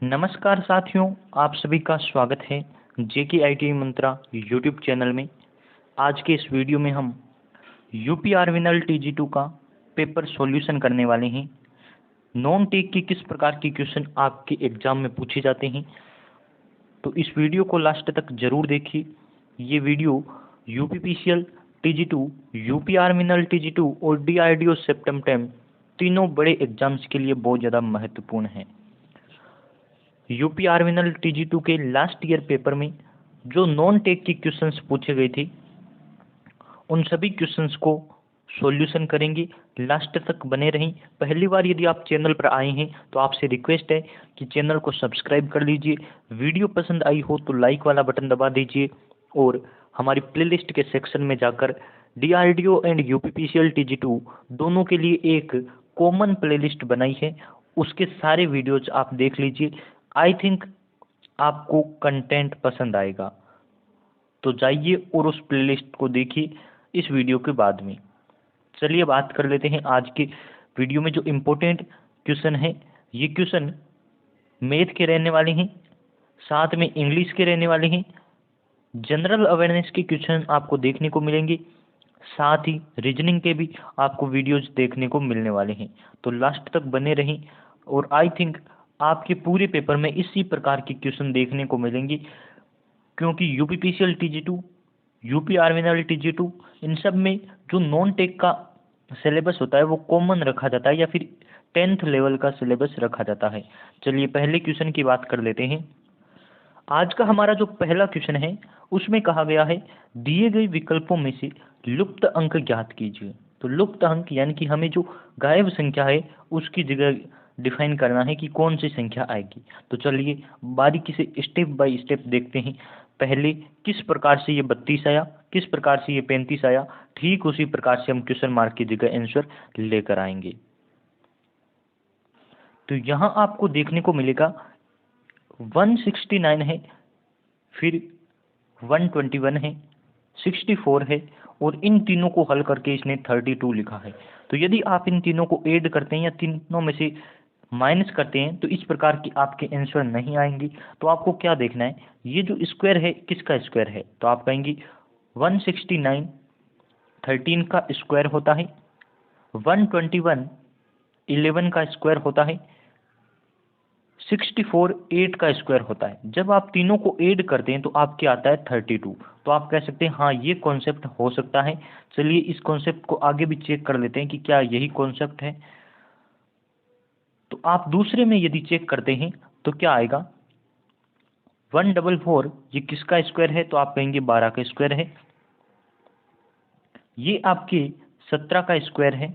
नमस्कार साथियों, आप सभी का स्वागत है जेके आईटी मंत्रा यूट्यूब चैनल में। आज के इस वीडियो में हम यूपी आर्मिनल TG2 का पेपर सॉल्यूशन करने वाले हैं। नॉन टेक की किस प्रकार की क्वेश्चन आपके एग्जाम में पूछे जाते हैं, तो इस वीडियो को लास्ट तक जरूर देखिए। ये video UPPCL TG2, UP आर्मिनल TG2 और DRDO सेप्टेम तीनों बड़े एग्जाम्स के लिए बहुत ज़्यादा महत्वपूर्ण है। यूपी आर्मिनल TG2 के लास्ट ईयर पेपर में जो नॉन टेक की क्वेश्चंस पूछे गए थे, उन सभी क्वेश्चंस को सॉल्यूशन करेंगे। लास्ट तक बने रहें। पहली बार यदि आप चैनल पर आए हैं तो आपसे रिक्वेस्ट है कि चैनल को सब्सक्राइब कर लीजिए। वीडियो पसंद आई हो तो लाइक वाला बटन दबा दीजिए और हमारी प्लेलिस्ट के सेक्शन में जाकर DRDO एंड यूपीपीसीएल TG2 दोनों के लिए एक कॉमन प्लेलिस्ट बनाई है, उसके सारे वीडियोज आप देख लीजिए। आई थिंक आपको कंटेंट पसंद आएगा, तो जाइए और उस प्लेलिस्ट को देखिए इस वीडियो के बाद में। चलिए बात कर लेते हैं आज के वीडियो में जो इम्पोर्टेंट क्वेश्चन है। ये क्वेश्चन मैथ के रहने वाले हैं, साथ में इंग्लिश के रहने वाले हैं। जनरल अवेयरनेस के क्वेश्चन आपको देखने को मिलेंगे, साथ ही रीजनिंग के भी आपको वीडियोज देखने को मिलने वाले हैं। तो लास्ट तक बने रहें और आई थिंक आपके पूरे पेपर में इसी प्रकार के क्वेश्चन देखने को मिलेंगे, क्योंकि यूपीपीसीएल TG2, यूपी आर्मिनल TG2, इन सब में जो नॉन टेक का सिलेबस होता है वो कॉमन रखा जाता है या फिर 10th लेवल का सिलेबस रखा जाता है। चलिए पहले क्वेश्चन की बात कर लेते हैं। आज का हमारा जो पहला क्वेश्चन है उसमें कहा गया है दिए गए विकल्पों में से लुप्त अंक ज्ञात कीजिए। तो लुप्त अंक यानी कि हमें जो गायब संख्या है उसकी जगह डिफाइन करना है कि कौन सी संख्या आएगी। तो चलिए बारीकी से स्टेप बाय स्टेप देखते हैं। पहले किस प्रकार से ये 32 आया, किस प्रकार से ये 35 आया, ठीक उसी प्रकार से हम क्वेश्चन मार्क की जगह आंसर लेकर आएंगे। तो यहाँ आपको देखने को मिलेगा 169 है, फिर 121 है, 64 है और इन तीनों को हल करके इसने 32 लिखा है। तो यदि आप इन तीनों को ऐड करते हैं या तीनों में से माइनस करते हैं तो इस प्रकार की आपके आंसर नहीं आएंगे। तो आपको क्या देखना है, ये जो स्क्वायर है किसका स्क्वायर है, तो आप कहेंगे 169 13 का स्क्वायर होता है, 121 11 का स्क्वायर होता है, 64 8 का स्क्वायर होता है। जब आप तीनों को ऐड करते हैं तो आपके आता है 32। तो आप कह सकते हैं हाँ ये कॉन्सेप्ट हो सकता है। चलिए इस कॉन्सेप्ट को आगे भी चेक कर लेते हैं कि क्या यही कॉन्सेप्ट है। तो आप दूसरे में यदि चेक करते हैं तो क्या आएगा, 144 ये किसका स्क्वायर है, तो आप कहेंगे 12 का स्क्वायर है। ये आपके 17 का स्क्वायर है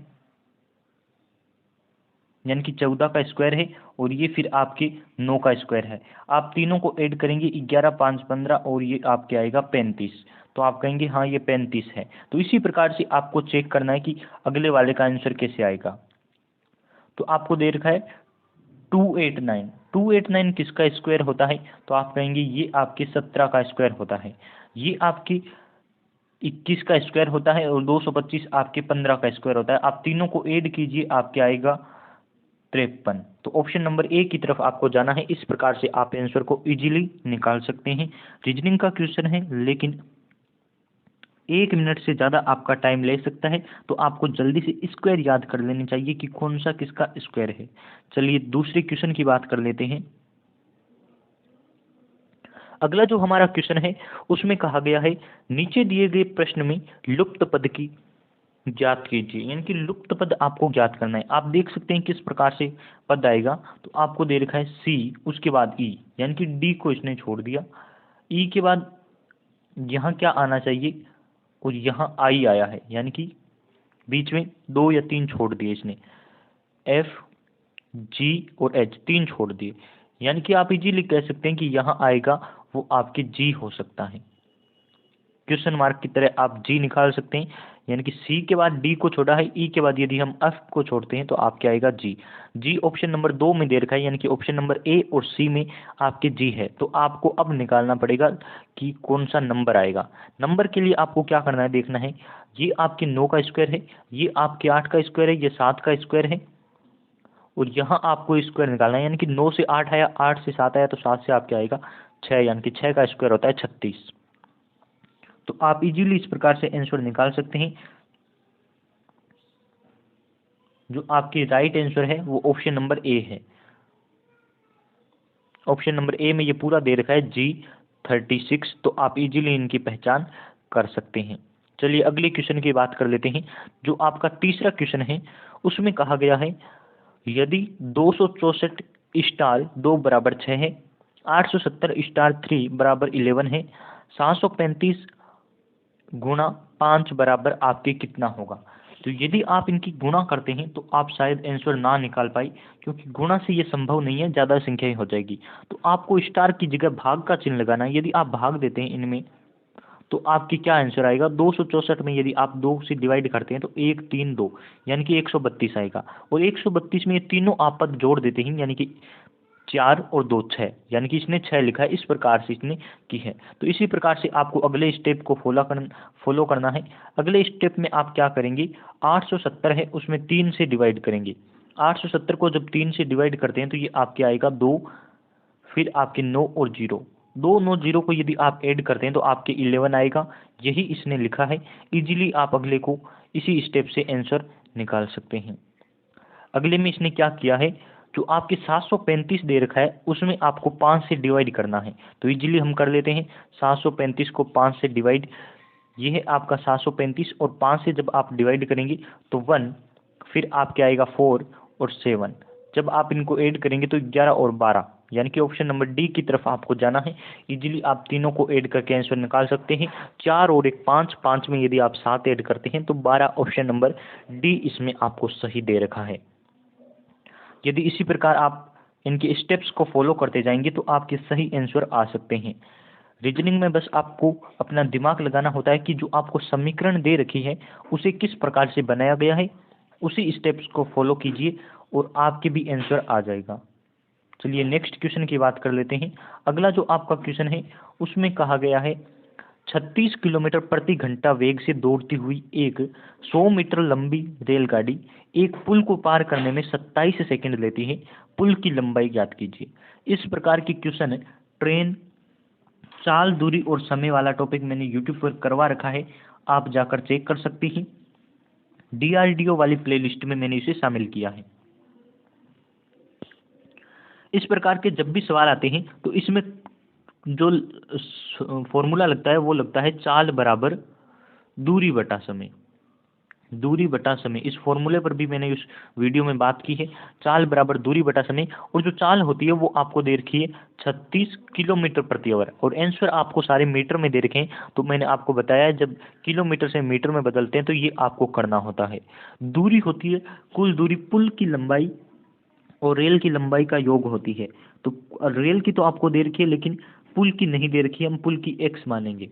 यानी कि 14 का स्क्वायर है, और ये फिर आपके 9 का स्क्वायर है। आप तीनों को ऐड करेंगे 11 5 15 और ये आपके आएगा 35। तो आप कहेंगे हाँ ये 35 है। तो इसी प्रकार से आपको चेक करना है कि अगले वाले का आंसर कैसे आएगा। तो आपको दे रखा है 289, 289 किसका स्क्वायर होता है, तो आप कहेंगे ये आपके 17 का स्क्वायर होता है। ये आपके 21 का स्क्वायर होता है और 225 आपके 15 का स्क्वायर होता है। आप तीनों को ऐड कीजिए, आपके आएगा 53। तो ऑप्शन नंबर ए की तरफ आपको जाना है। इस प्रकार से आप आंसर को इजीली निकाल सकते हैं। रीजनिंग का क्वेश्चन है लेकिन 1 मिनट से ज़्यादा आपका टाइम ले सकता है, तो आपको जल्दी से स्क्वायर याद कर लेनी चाहिए कि कौन सा किसका स्क्वायर है। चलिए दूसरे क्वेश्चन की बात कर लेते हैं। अगला जो हमारा क्वेश्चन है उसमें कहा गया है नीचे दिए गए प्रश्न में लुप्त पद की ज्ञात कीजिए, यानी कि लुप्त पद आपको ज्ञात करना है। आप देख सकते हैं किस प्रकार से पद आएगा। तो आपको दे रखा है सी, उसके बाद ई, यानी कि डी को इसने छोड़ दिया। ई के बाद यहाँ क्या आना चाहिए, और यहाँ आई आया है, यानी कि बीच में 2 या 3 छोड़ दिए इसने। एफ, जी और एच 3 छोड़ दिए, यानी कि आप इजीली कह सकते हैं कि यहाँ आएगा वो आपके जी हो सकता है। क्वेश्चन मार्क की तरह आप जी निकाल सकते हैं, यानी कि सी के बाद डी को छोड़ा है, ई के बाद यदि हम एफ को छोड़ते हैं तो आपके आएगा जी। जी ऑप्शन नंबर 2 में दे रखा है, यानी कि ऑप्शन नंबर ए और सी में आपके जी है। तो आपको अब निकालना पड़ेगा कि कौन सा नंबर आएगा। नंबर के लिए आपको क्या करना है, देखना है ये आपके 9 का स्क्वायर है, ये आपके 8 का स्क्वायर है, ये 7 का स्क्वायर है, और यहाँ आपको स्क्वायर निकालना है, यानी कि 9 से 8 आया, 8 से 7 आया तो 7 से आपके आएगा 6, यानी कि 6 का स्क्वायर होता है 36। तो आप इजीली इस प्रकार से आंसर निकाल सकते हैं। जो आपकी राइट आंसर है वो ऑप्शन नंबर ए है। ऑप्शन नंबर ए में ये पूरा दे रखा है G36, तो आप इजीली इनकी पहचान कर सकते हैं। चलिए अगले क्वेश्चन की बात कर लेते हैं। जो आपका तीसरा क्वेश्चन है उसमें कहा गया है यदि 264 स्टार 2 बराबर 6 है, 870 स्टार 3 बराबर 11 है, 735 गुणा 5 बराबर आपके कितना होगा। तो यदि आप इनकी गुणा करते हैं तो आप शायद आंसर ना निकाल पाए, क्योंकि गुणा से ये संभव नहीं है, ज़्यादा संख्याएं हो जाएगी। तो आपको स्टार की जगह भाग का चिन्ह लगाना है। यदि आप भाग देते हैं इनमें तो आपकी क्या आंसर आएगा, 264 में यदि आप 2 से डिवाइड करते हैं तो 1 3 2 यानी कि 132 आएगा। और 132 में ये तीनों आप पद जोड़ देते हैं, यानी कि 4 और 2 6, यानी कि इसने 6 लिखा है। इस प्रकार से इसने की है। तो इसी प्रकार से आपको अगले स्टेप को फॉलो करना है। अगले स्टेप में आप क्या करेंगे, 870 है उसमें 3 से डिवाइड करेंगे। 870 को जब 3 से डिवाइड करते हैं तो ये आपके आएगा 2, फिर आपके 9 और 0, 2 9 0 को यदि आप ऐड करते हैं तो आपके 11 आएगा। यही इसने लिखा है। इजीली आप अगले को इसी स्टेप से आंसर निकाल सकते हैं। अगले में इसने क्या किया है, जो आपके 735 दे रखा है उसमें आपको 5 से डिवाइड करना है। तो इजीली हम कर लेते हैं। 735 को 5 से डिवाइड, ये है आपका 735, और 5 से जब आप डिवाइड करेंगे तो 1, फिर आपके आएगा 4 और 7। जब आप इनको ऐड करेंगे तो 11 और 12, यानी कि ऑप्शन नंबर डी की तरफ आपको जाना है। इजीली आप तीनों को ऐड करके आंसर निकाल सकते हैं। 4 और 1 5, 5 में यदि आप 7 ऐड करते हैं तो 12, ऑप्शन नंबर डी इसमें आपको सही दे रखा है। यदि इसी प्रकार आप इनके स्टेप्स को फॉलो करते जाएंगे तो आपके सही आंसर आ सकते हैं। रीजनिंग में बस आपको अपना दिमाग लगाना होता है कि जो आपको समीकरण दे रखी है उसे किस प्रकार से बनाया गया है, उसी स्टेप्स को फॉलो कीजिए और आपके भी आंसर आ जाएगा। चलिए नेक्स्ट क्वेश्चन की बात कर लेते हैं। अगला जो आपका क्वेश्चन है उसमें कहा गया है 36 किलोमीटर प्रति घंटा वेग से दौड़ती हुई एक 100 मीटर लंबी रेलगाड़ी एक पुल को पार करने में 27 सेकंड लेती है। पुल की लंबाई ज्ञात कीजिए। इस प्रकार की क्वेश्चन ट्रेन, चाल, दूरी और समय वाला टॉपिक मैंने यूट्यूब पर करवा रखा है, आप जाकर चेक कर सकती हैं। DRDO वाली प्लेलिस्ट में मैंने इसे शामिल किया है। इस प्रकार के जब भी सवाल आते हैं तो इसमें जो फॉर्मूला लगता है वो लगता है चाल बराबर दूरी बटा समय। दूरी बटा समय, इस फॉर्मूले पर भी मैंने उस वीडियो में बात की है। चाल बराबर दूरी बटा समय, और जो चाल होती है वो आपको दे रखी है 36 किलोमीटर प्रति आवर, और आंसर आपको सारे मीटर में दे रखे हैं। तो मैंने आपको बताया जब किलोमीटर से मीटर में बदलते हैं तो ये आपको करना होता है। दूरी होती है कुल दूरी, पुल की लंबाई और रेल की लंबाई का योग होती है। तो रेल की तो आपको दे रखी है लेकिन पुल की नहीं दे रखी है, हम पुल की x मानेंगे।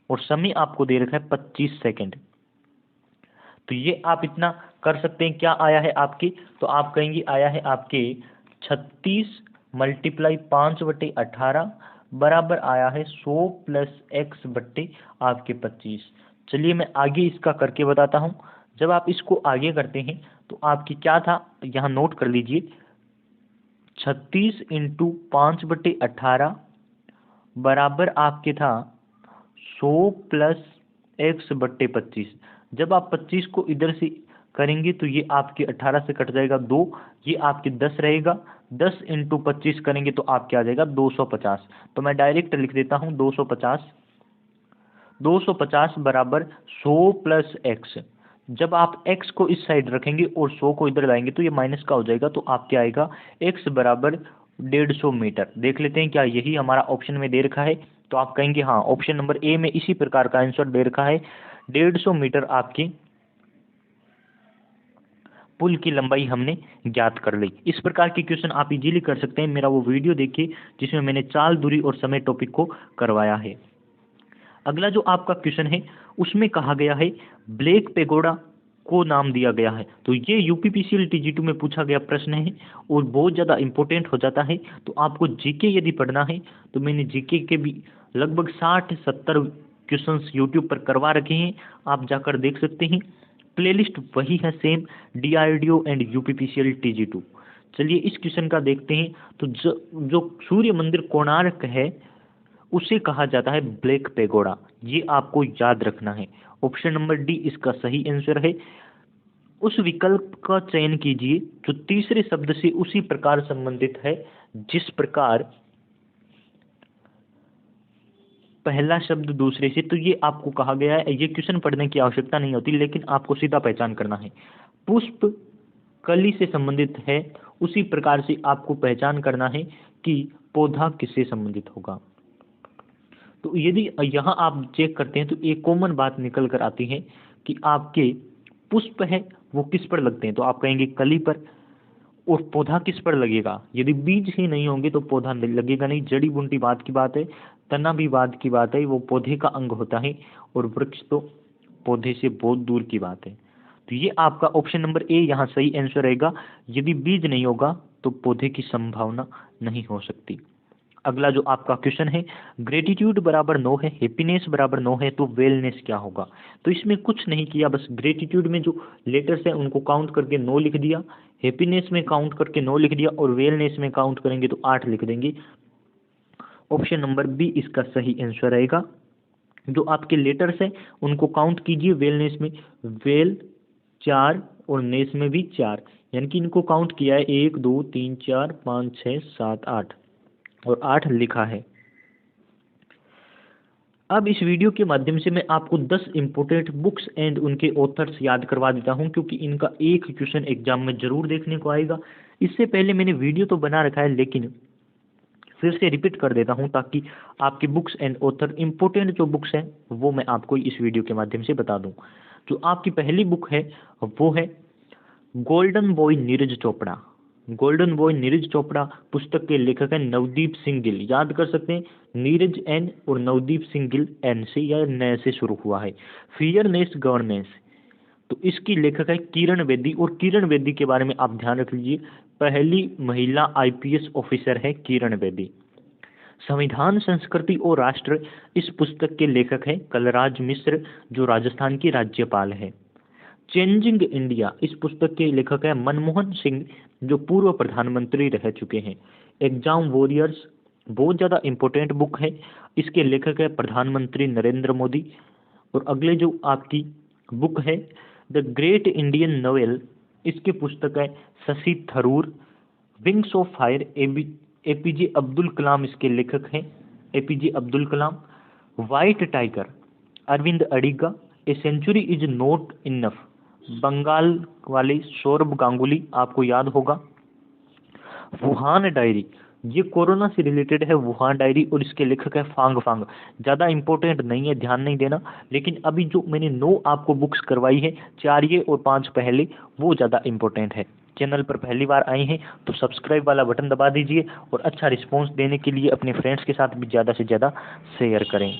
और समय आपको दे रखा है 25 सेकंड। तो ये आप इतना कर सकते हैं। क्या आया है आपके, तो आप कहेंगे आया है आपके 36 मल्टीप्लाई 5/18 बराबर आया है 100 प्लस x बट्टे आपके 25। चलिए मैं आगे इसका करके बताता हूँ। जब आप इसको आगे करते हैं तो आपकी क्या था, यहाँ नोट कर लीजिए। 36 इंटू 5/18 बराबर आपके था 100 प्लस x/25। जब आप 25 को इधर से करेंगे तो ये आपके 18 से कट जाएगा 2, ये आपके 10 रहेगा। 10 इंटू 25 करेंगे तो आपके आ जाएगा 250। तो मैं डायरेक्ट लिख देता हूँ 250। 250 बराबर 100 प्लस x। जब आप x को इस साइड रखेंगे और 100 को इधर लाएंगे तो ये माइनस का हो जाएगा, तो आपके आएगा x बराबर 150 मीटर। देख लेते हैं क्या यही हमारा ऑप्शन में दे रखा है। तो आप कहेंगे हाँ, ऑप्शन नंबर ए में इसी प्रकार का आंसर दे रखा है। 150 मीटर आपकी पुल की लंबाई हमने ज्ञात कर ली। इस प्रकार की क्वेश्चन आप इजीली कर सकते हैं। मेरा वो वीडियो देखिए जिसमें मैंने चाल, दूरी और समय टॉपिक को करवाया है। अगला जो आपका क्वेश्चन है उसमें कहा गया है ब्लैक पेगोडा को नाम दिया गया है। तो ये यूपीपीसीएल TG2 में पूछा गया प्रश्न है और बहुत ज़्यादा इंपॉर्टेंट हो जाता है। तो आपको जीके यदि पढ़ना है तो मैंने जीके के भी लगभग 60-70 क्वेश्चंस यूट्यूब पर करवा रखे हैं, आप जाकर देख सकते हैं। प्लेलिस्ट वही है same, DRDO and UPPCL TG2। चलिए इस क्वेश्चन का देखते हैं। तो जो सूर्य मंदिर कोणार्क है उसे कहा जाता है ब्लैक पेगोडा, ये आपको याद रखना है। ऑप्शन नंबर डी इसका सही आंसर है। उस विकल्प का चयन कीजिए जो तीसरे शब्द से उसी प्रकार संबंधित है जिस प्रकार पहला शब्द दूसरे से। तो ये आपको कहा गया है, ये क्वेश्चन पढ़ने की आवश्यकता नहीं होती, लेकिन आपको सीधा पहचान करना है। पुष्प कली से संबंधित है, उसी प्रकार से आपको पहचान करना है कि पौधा किससे संबंधित होगा। तो यदि यहाँ आप चेक करते हैं तो एक कॉमन बात निकल कर आती है कि आपके पुष्प है वो किस पर लगते हैं, तो आप कहेंगे कली पर। और पौधा किस पर लगेगा, यदि बीज ही नहीं होंगे तो पौधा लगेगा नहीं। जड़ी बूटी बात की बात है, तना भी बात की बात है, वो पौधे का अंग होता है, और वृक्ष तो पौधे से बहुत दूर की बात है। तो ये आपका ऑप्शन नंबर ए यहाँ सही आंसर रहेगा। यदि बीज नहीं होगा तो पौधे की संभावना नहीं हो सकती। अगला जो आपका क्वेश्चन है, ग्रेटिट्यूड बराबर 9 है, हैप्पीनेस बराबर 9 है, तो वेलनेस क्या होगा। तो इसमें कुछ नहीं किया, बस ग्रेटिट्यूड में जो लेटर्स हैं उनको काउंट करके 9 लिख दिया, हैप्पीनेस में काउंट करके 9 लिख दिया, और वेलनेस में काउंट करेंगे तो 8 लिख देंगे। ऑप्शन नंबर बी इसका सही आंसर रहेगा। जो आपके लेटर्स हैं उनको काउंट कीजिए, वेलनेस में वेल 4 और नेस में भी 4, यानी कि इनको काउंट किया है 1 2 3 4 5 6 7 8, और 8 लिखा है। अब इस वीडियो के माध्यम से मैं आपको 10 इंपॉर्टेंट बुक्स एंड उनके ऑथर्स याद करवा देता हूं, क्योंकि इनका एक क्वेश्चन एग्जाम में जरूर देखने को आएगा। इससे पहले मैंने वीडियो तो बना रखा है, लेकिन फिर से रिपीट कर देता हूं ताकि आपकी बुक्स एंड ऑथर इंपॉर्टेंट जो बुक्स हैं वो मैं आपको इस वीडियो के माध्यम से बता दूं। जो आपकी पहली बुक है वो है golden boy Neeraj Chopra. Golden boy Neeraj Chopra पुस्तक के लेखक हैं नवदीप सिंह गिल। याद कर सकते हैं, नीरज एन और नवदीप सिंह गिल एन से या नए से शुरू हुआ है। फियरनेस गवर्नेंस, तो इसकी लेखक है किरण बेदी, और किरण बेदी के बारे में आप ध्यान रख लीजिए, पहली महिला आईपीएस ऑफिसर है किरण बेदी। संविधान संस्कृति और राष्ट्र, इस पुस्तक के लेखक हैं कलराज मिश्र जो राजस्थान की राज्यपाल है। चेंजिंग इंडिया, इस पुस्तक के लेखक हैं मनमोहन सिंह जो पूर्व प्रधानमंत्री रह चुके हैं। एग्जाम वॉरियर्स बहुत ज़्यादा इंपॉर्टेंट बुक है, इसके लेखक है प्रधानमंत्री नरेंद्र मोदी। और अगले जो आपकी बुक है द ग्रेट इंडियन नोवेल, इसके पुस्तक है Shashi Tharoor. Wings of fire, APJ Abdul Kalam इसके लेखक हैं, APJ Abdul Kalam. White tiger, Arvind Adiga. A century is not enough, Bengal वाले सौरभ गांगुली, आपको याद होगा। वुहान डायरी, ये कोरोना से रिलेटेड है वुहान डायरी, और इसके लेखक है फांग फांग। ज़्यादा इंपॉर्टेंट नहीं है, ध्यान नहीं देना, लेकिन अभी जो मैंने 9 आपको बुक्स करवाई है, 4 ये और 5 पहले, वो ज़्यादा इंपॉर्टेंट है। चैनल पर पहली बार आए हैं तो सब्सक्राइब वाला बटन दबा दीजिए, और अच्छा रिस्पॉन्स देने के लिए अपने फ्रेंड्स के साथ भी ज़्यादा से ज़्यादा शेयर करें।